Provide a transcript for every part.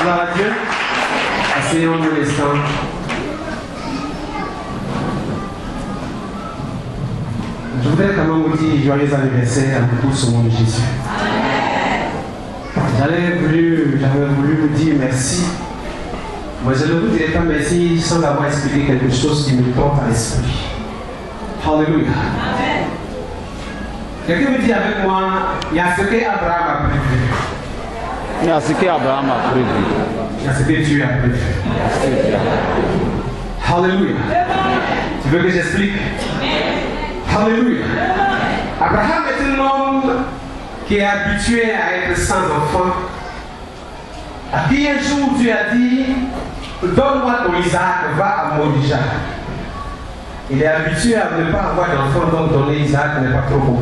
Gloire à Dieu. Asseyons-nous un instant. Je voudrais quand même vous dire joyeux anniversaire à tous au nom de Jésus. J'avais voulu vous dire merci. Mais je ne vous dirai pas merci sans avoir expliqué quelque chose qui me porte à l'esprit. Alléluia. Quelqu'un me dit avec moi, il y a ce qu'Abraham a prévu. Il y a ce qu'Abraham a prévu. Il y a ce que Dieu a prévu. Alléluia. Tu veux que j'explique? Alléluia. Abraham est un homme qui est habitué à être sans enfant. À qui un jour Dieu a dit, donne-moi ton Isaac, va à Morija. Il est habitué à ne pas avoir d'enfant, donc donner Isaac n'est pas trop bon.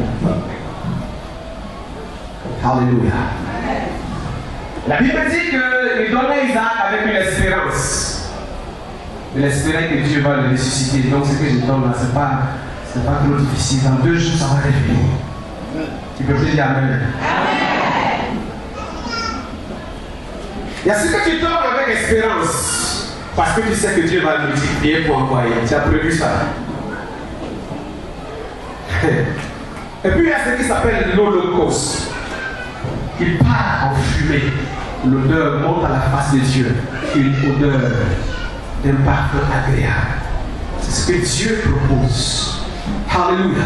Alléluia. La Bible dit qu'il donnait Isaac avec une espérance. Il espérait que Dieu va le ressusciter. Donc ce que je donne là, ce n'est pas trop difficile. Dans 2 jours, ça va revenir. Tu peux plus dire Amen. Il y a ce que tu donnes avec espérance. Parce que tu sais que Dieu va le multiplier pour envoyer. Tu as prévu ça. Et puis il y a ce qui s'appelle l'Holocauste. Il part en fumée. L'odeur monte à la face de Dieu. Une odeur d'un parfum agréable. C'est ce que Dieu propose. Alléluia.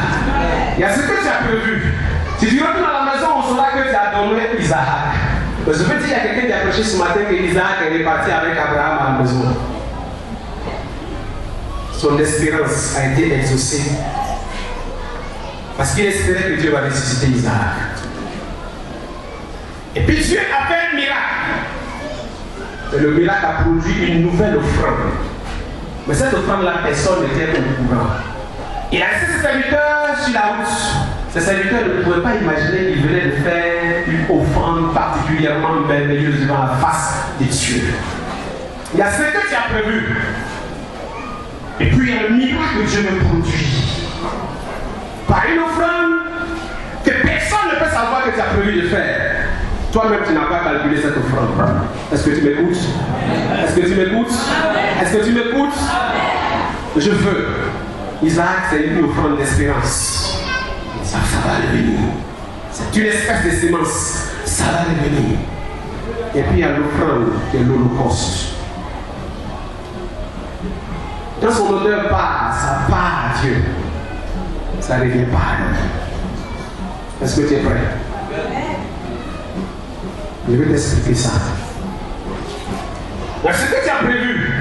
Il y a ce que tu as prévu. Si tu retournes à la maison, on saura que tu as donné Isaac. Mais je veux dire, il y a quelqu'un qui a prêché ce matin que Isaac est parti avec Abraham à la maison. Son espérance a été exaucée. Parce qu'il espérait que Dieu va ressusciter Isaac. Et puis Dieu a fait un miracle. Et le miracle a produit une nouvelle offrande. Mais cette offrande-là, personne n'était au courant. Il a laissé ses serviteurs sur la route. Ses serviteurs ne pouvaient pas imaginer qu'il venait de faire une offrande particulièrement merveilleuse devant la face de Dieu. Il y a ce que tu as prévu. Et puis il y a le miracle que Dieu me produit. Par une offrande que personne ne peut savoir que tu as prévu de faire. Toi-même, tu n'as pas calculé cette offrande. Est-ce que tu m'écoutes? Est-ce que tu m'écoutes? Est-ce que tu m'écoutes? Je veux. Isaac, c'est une offrande d'espérance. Ça va revenir. C'est une espèce de sémence. Ça va revenir. Et puis il y a l'offrande de l'Holocauste. Quand son odeur part, ça part à Dieu. Ça ne revient pas à nous. Est-ce que tu es prêt? Je vais t'expliquer ça. Donc, ce que tu as prévu,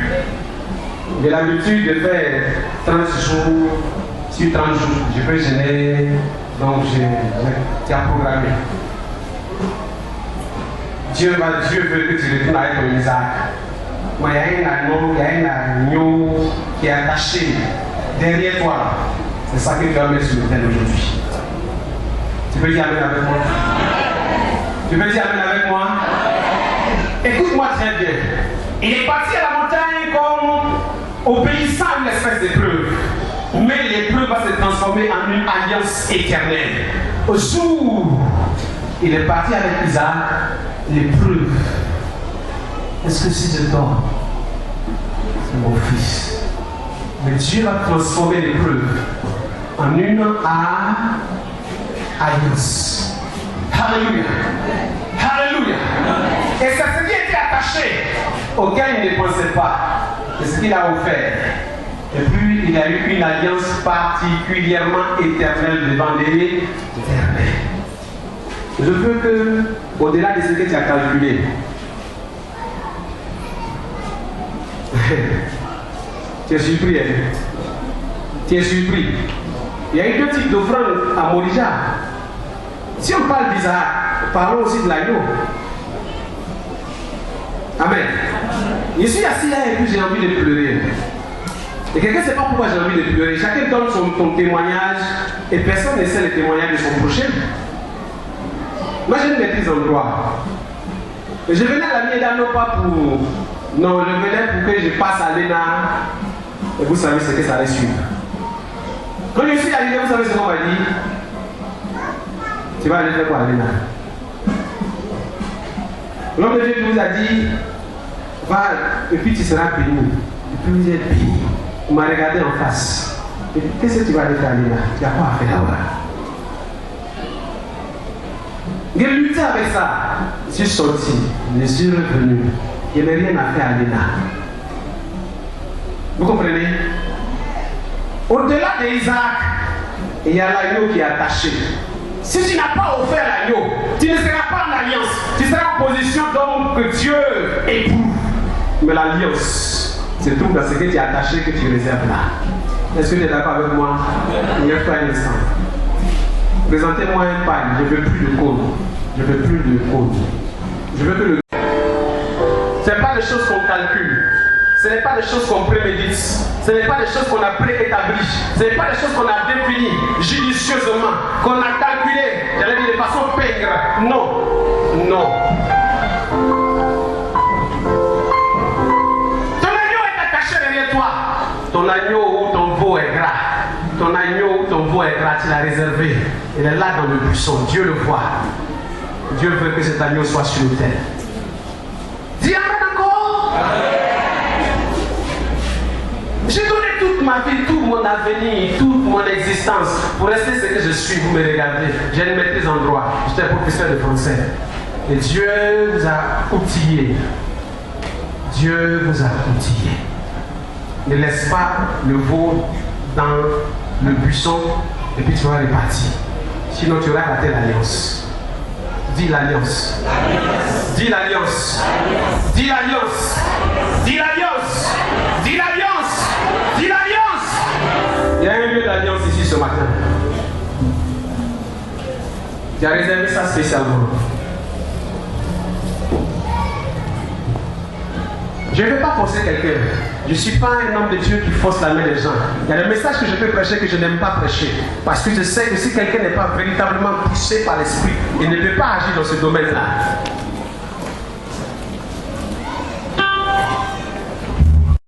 j'ai l'habitude de faire 30 jours sur 30 jours. Je peux gêner, donc tu as programmé. Dieu veut que tu retournes avec ton Isaac. Moi, il y a un agneau qui est attaché derrière toi. C'est ça que tu vas mettre sur l'autel aujourd'hui. Tu peux dire Amen avec moi? Tu peux dire Amen avec moi? Écoute-moi très bien. Il est parti à la montagne comme obéissant à une espèce d'épreuve. Mais l'épreuve va se transformer en une alliance éternelle. Au jour où il est parti avec Isaac, l'épreuve. Est-ce que si je dors, c'est mon fils? Mais Dieu va transformer l'épreuve en une alliance. Alléluia. Alléluia. Et c'est ce qui était attaché, auquel il ne pensait pas. C'est ce qu'il a offert. Et puis il a eu une alliance particulièrement éternelle devant l'Éternel. Je veux que, au-delà de ce que tu as calculé, tu es surpris, hein? Tu es surpris. Il y a eu 2 types d'offrandes à Morija. Si on parle d'Isaac, parlons aussi de l'agneau. Amen. Je suis assis là et puis j'ai envie de pleurer. Et quelqu'un ne sait pas pourquoi j'ai envie de pleurer. Chacun donne son témoignage et personne ne sait le témoignage de son prochain. Moi j'ai une maîtrise en droit. Et je venais à la mienne non pas pour... Non, je venais pour que je passe à l'ENA. Et vous savez ce que ça allait suivre. Quand je suis arrivé, vous savez ce qu'on m'a dit? Tu vas aller faire quoi à l'ENA? L'homme de Dieu vous a dit, Va, et puis tu seras béni. Et puis vous êtes béni. Il m'a regardé en face. Et puis, qu'est-ce que tu vas dire à Lina? Il n'y a pas à faire là-bas. J'ai lutté avec ça. Je suis sorti. Je suis revenu. Il n'y avait rien à faire à Lina. Vous comprenez? Au-delà d'Isaac, il y a l'agneau qui est attaché. Si tu n'as pas offert l'agneau, tu ne seras pas en alliance. Tu seras en position d'homme que Dieu éprouve. Mais l'alliance, c'est tout dans ce que tu es attaché que tu réserves là. Est-ce que tu es d'accord avec moi? Il y a pas un instant. Présentez-moi un pain. Je ne veux plus de cône. Je ne veux plus de cône. Je veux que le... Ce n'est pas des choses qu'on calcule. Ce n'est pas des choses qu'on prémédite. Ce n'est pas des choses qu'on a préétablies. Ce n'est pas des choses qu'on a définies judicieusement, qu'on a calculées, j'allais dire de façon pègre. Non. Non. Ton agneau est attaché derrière toi. Ton agneau ou ton veau est gras. Ton agneau ou ton veau est gras, tu l'as réservé. Il est là dans le buisson. Dieu le voit. Dieu veut que cet agneau soit sur l'autel. Dis amen encore. J'ai donné toute ma vie, tout mon avenir, toute mon existence pour rester ce que je suis. Vous me regardez, j'ai une maîtrise en droit, j'étais professeur de français. Et Dieu vous a outillé. Dieu vous a outillé. Ne laisse pas le veau dans le buisson et puis tu vas repartir. Sinon tu auras raté l'alliance. Dis l'alliance. Dis l'alliance. Dis l'alliance. Dis l'alliance. Dis l'alliance. Dis l'alliance. Il y a un lieu d'alliance ici ce matin. Tu as réservé ça spécialement. Je ne vais pas forcer quelqu'un. Je ne suis pas un homme de Dieu qui force la main des gens. Il y a des messages que je peux prêcher que je n'aime pas prêcher. Parce que je sais que si quelqu'un n'est pas véritablement poussé par l'esprit, il ne peut pas agir dans ce domaine-là.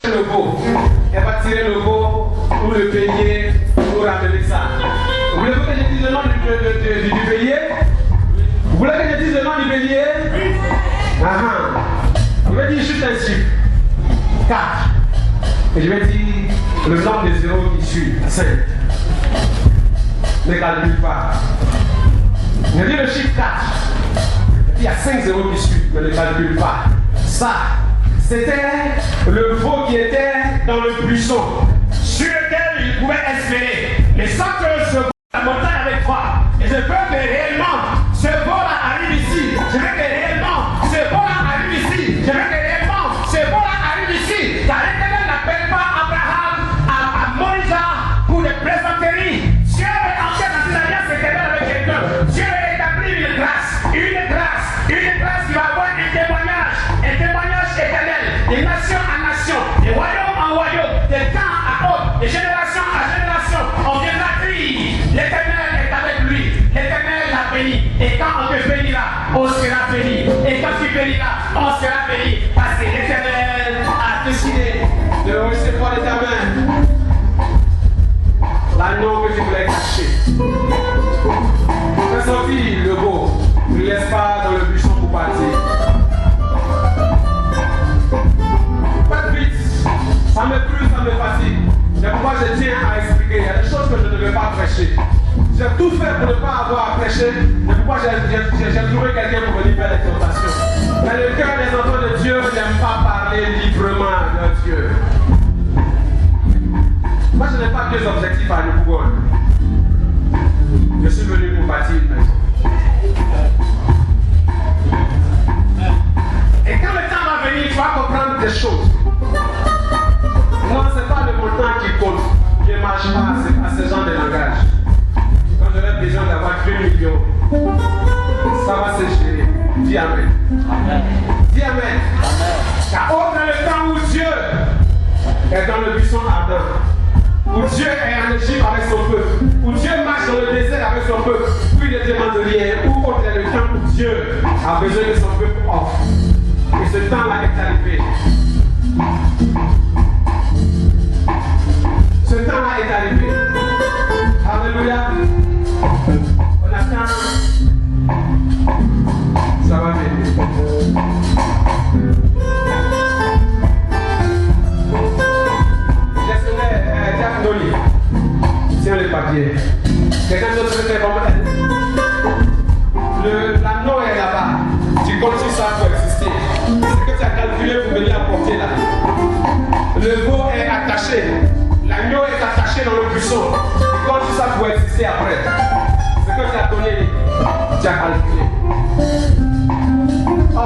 Le veau. Elle va tirer le veau ou le bélier pour ramener ça. Vous voulez que je dise le nom du bélier? Vous voulez que je dise le nom du bélier? Je vais dire juste un chiffre. 4. Et je vais dire le nombre de zéros qui suit. 5. Ne calcule pas. Je dis le chiffre 4. Il y a 5 zéros qui suivent, mais ne calcule pas. Ça, c'était le veau qui était dans le buisson, sur lequel il pouvait espérer. Mais sans que ce veau la montagne avec toi. Et je veux que réellement ce veau-là arrive ici. Je veux que réellement ce veau-là arrive ici. Je veux que réellement ce veau-là arrive ici. Car l'Éternel n'appelle pas Abraham à Moïse pour des plaisanteries. Dieu est en train dans une alliance éternelle avec quelqu'un. Dieu a établi une grâce qui va avoir un témoignage éternel, de nation en nation, de royaume en royaume, de temps à autre, de génération à génération. On viendra dire, l'Éternel est avec lui, l'Éternel l'a béni. Et quand on te bénira, on sera béni. Et quand tu béniras, on sera béni. Parce que l'Éternel a décidé de recevoir de ta main l'agneau que tu voulais cacher. Fais sortir le veau. Ne le laisse pas dans le buisson pour partir. Pas de vite. Ça me brûle, ça me fatigue. C'est pourquoi je tiens à expliquer. Il y a des choses que je ne vais pas prêcher. J'ai tout fait pour ne pas avoir à prêcher. C'est pourquoi j'ai trouvé quelqu'un pour venir faire l'exhortation. Mais le cœur des enfants de Dieu n'aime pas parler librement de Dieu. Moi, je n'ai pas deux objectifs à nous pouvoir. Je suis venu pour bâtir une maison. Et quand le temps va venir, tu vas comprendre des choses. Non, ce n'est pas le montant qui compte. Je ne marche pas à ce genre de langage. Quand j'aurai besoin d'avoir 2 millions, ça va se gérer. Dis Amen. Dis Amen. Car autre le temps où Dieu est dans le buisson ardent, où Dieu est en Égypte avec son peuple, où Dieu marche dans le désert avec son peuple, où il ne demande rien, où autre est le temps où Dieu a besoin que son peuple offre. Et ce temps-là est arrivé. Ce temps-là est arrivé. Alléluia. On attend. Ça va venir. Dieu. Quelqu'un d'autre veut faire comme elle? L'anneau est là-bas. Tu comptes sur ça pour exister. Ce que tu as calculé pour venir apporter là. Le veau est attaché. L'agneau est attaché dans le buisson. Tu comptes sur ça pour exister après. Ce que tu as donné, tu as calculé. Oh.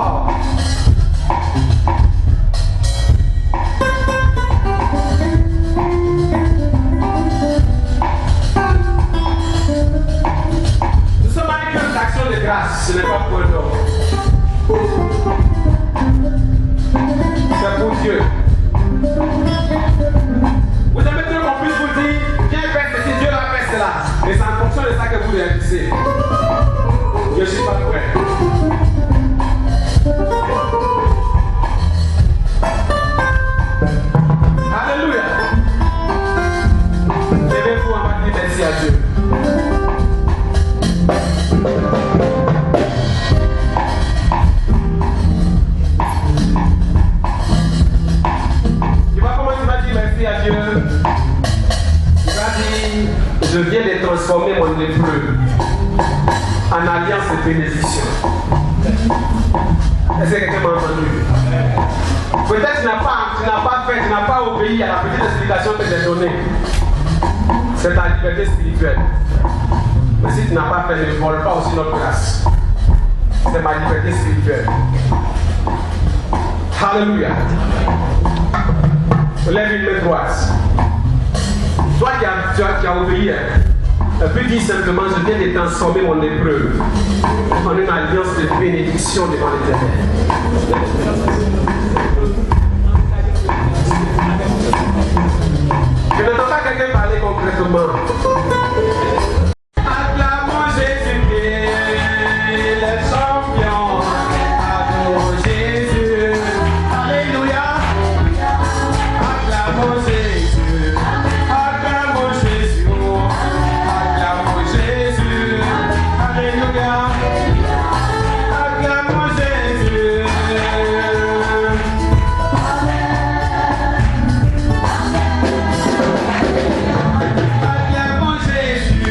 Nous sommes avec une action de grâce, ce n'est pas pour l'homme. C'est pour Dieu. Vous avez besoin qu'on puisse vous dire, viens faire ceci, Dieu va faire cela. Et c'est en fonction de ça que vous réalisez. Je ne suis pas prêt. Alléluia. Levez-vous, on va dire merci à Dieu. Tu vois comment tu vas dire merci à Dieu? Tu vas dire, je viens de transformer mon lépreux en alliance de bénédiction. Est-ce que quelqu'un m'a entendu? Peut-être tu n'as pas obéi à la petite explication que j'ai donnée. C'est ta liberté spirituelle. Mais si tu n'as pas fait, ne vole pas aussi notre grâce. C'est ma liberté spirituelle. Alléluia. Lève une main droite. Toi qui as obéi, puis dis simplement, je viens de transformer mon épreuve en une alliance de bénédiction devant l'Éternel. Je n'entends pas quelqu'un parler concrètement. Acclamons Jésus-Christ, le champion. Acclamons Jésus. Alléluia. Acclamons Jésus. Acclamons Jésus. Acclamons Jésus. Alléluia. Acclamons Jésus. Acclamons Jésus.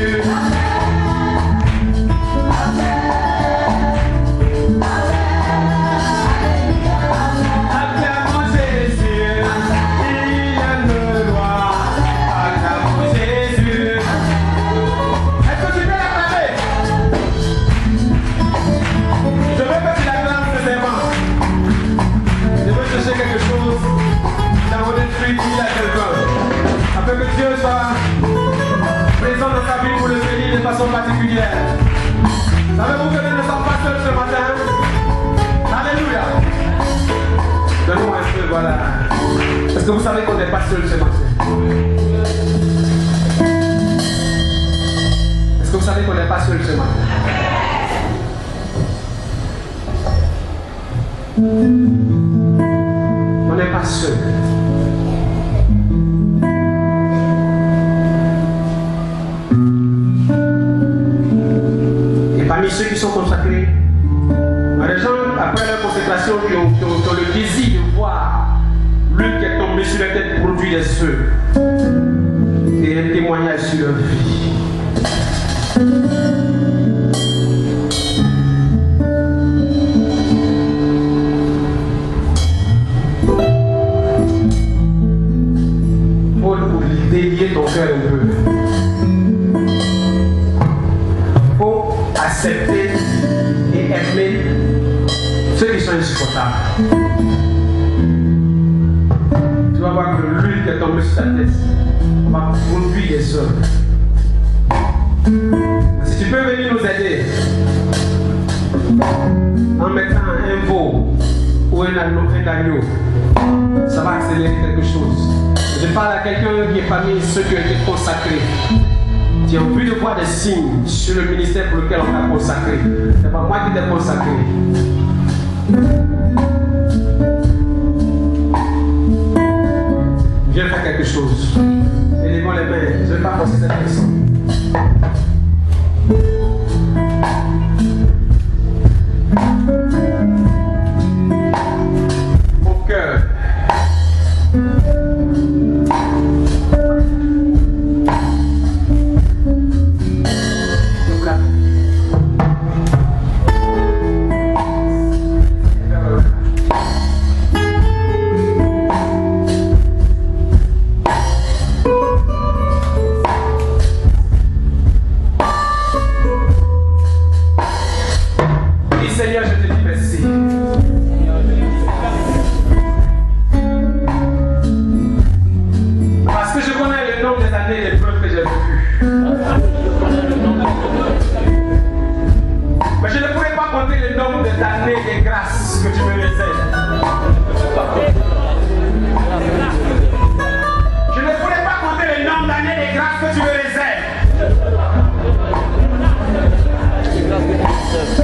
Acclamons Jésus. Il est le roi. Acclamons Jésus. Est-ce que tu veux l'acclamer? Je veux que tu l'acclames sincèrement. Je veux chercher quelque chose dans mon esprit qui a quelqu'un. Afin que Dieu soit présent dans sa vie pour le bénir de façon particulière. Savez-vous que nous ne sommes pas seuls ce matin? Alléluia. Donne-moi un peu, voilà. Est-ce que vous savez qu'on n'est pas seuls ce matin? Est-ce que vous savez qu'on n'est pas seuls ce matin? On n'est pas seuls. Et parmi ceux qui sont consacrés, les gens, après leur consécration, qui ont le désir de voir l'huile qui est tombée sur la tête produire des feux et un témoignage sur leur vie. Paul, pour délier ton cœur un peu, faut accepter et aimer ceux qui sont insupportables. Tu vas voir que l'huile qui est tombée sur ta tête va produire des œuvres. Si tu peux venir nous aider en mettant un veau ou un agneau, ça va accélérer quelque chose. Je parle à quelqu'un qui est parmi ceux qui ont été consacrés. Tu as envie de voir des signes sur le ministère pour lequel on t'a consacré. C'est pas moi qui t'ai consacré. Viens faire quelque chose. Élevons les mains. Je ne vais pas forcer cette personne. Au cœur.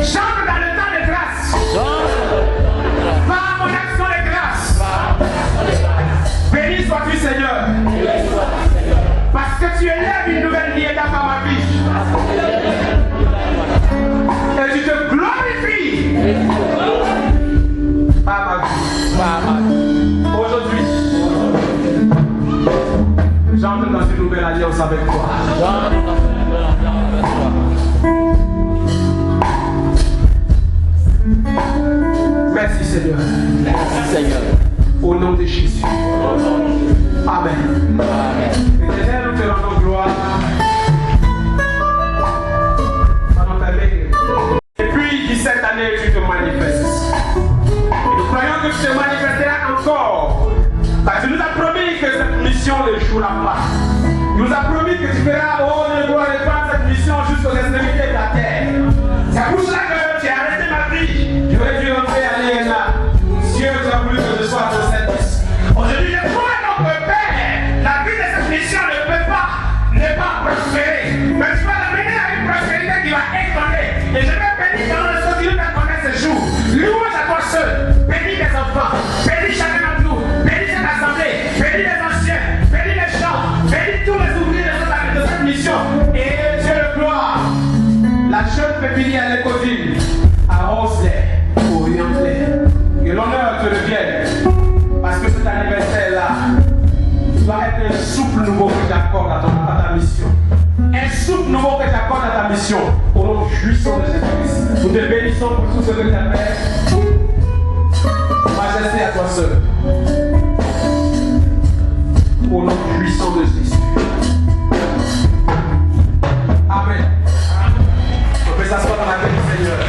J'entre dans le temps de grâce. Par mon action de grâce. Béni sois-tu, Seigneur. Parce que tu élèves une nouvelle vie dans ma vie. Et tu te glorifies par ma vie. Aujourd'hui, j'entre dans une nouvelle alliance avec toi. Merci Seigneur. Merci Seigneur. Au nom de Jésus. Amen. Éternel, nous te rendons gloire. Pendant ta vie. Depuis 17 années, tu te manifestes. Et nous croyons que tu te manifesteras encore. Car tu nous as promis que cette mission ne jouera pas. Tu nous as promis que tu feras au haut de gloire et faire cette mission jusqu'aux extrémités de la terre. C'est pour cela que tu as arrêté ma vie. J'aurais dû rentrer à l'INA. Dieu tu as voulu que je sois à ton service. Aujourd'hui, je crois donc que Père, la vie de cette mission ne peut pas prospérer. Mais tu vas l'amener à une prospérité qui va exploser. Et je vais bénir dans le sens qui nous a connaît ce jour. Louange à toi seul. Bénis tes enfants. Bénis chacun d'entre nous. Bénis cette assemblée. Bénis les anciens. Bénis les gens. Bénis tous les ouvriers de cette mission. Et Dieu le gloire. La jeune pépinière à l'écotine. Arrose-les. Oriente-les. Que l'honneur te revienne. Parce que cet anniversaire-là, tu dois être un souffle nouveau que tu accordes à ta mission. Un souffle nouveau que tu accordes à ta mission. Au nom jouissant de Jésus-Christ. Nous te bénissons pour tout ce que tu as fait. Majesté à toi seul. Au nom jouissant de Jésus. Amen. On peut s'asseoir dans la paix du Seigneur.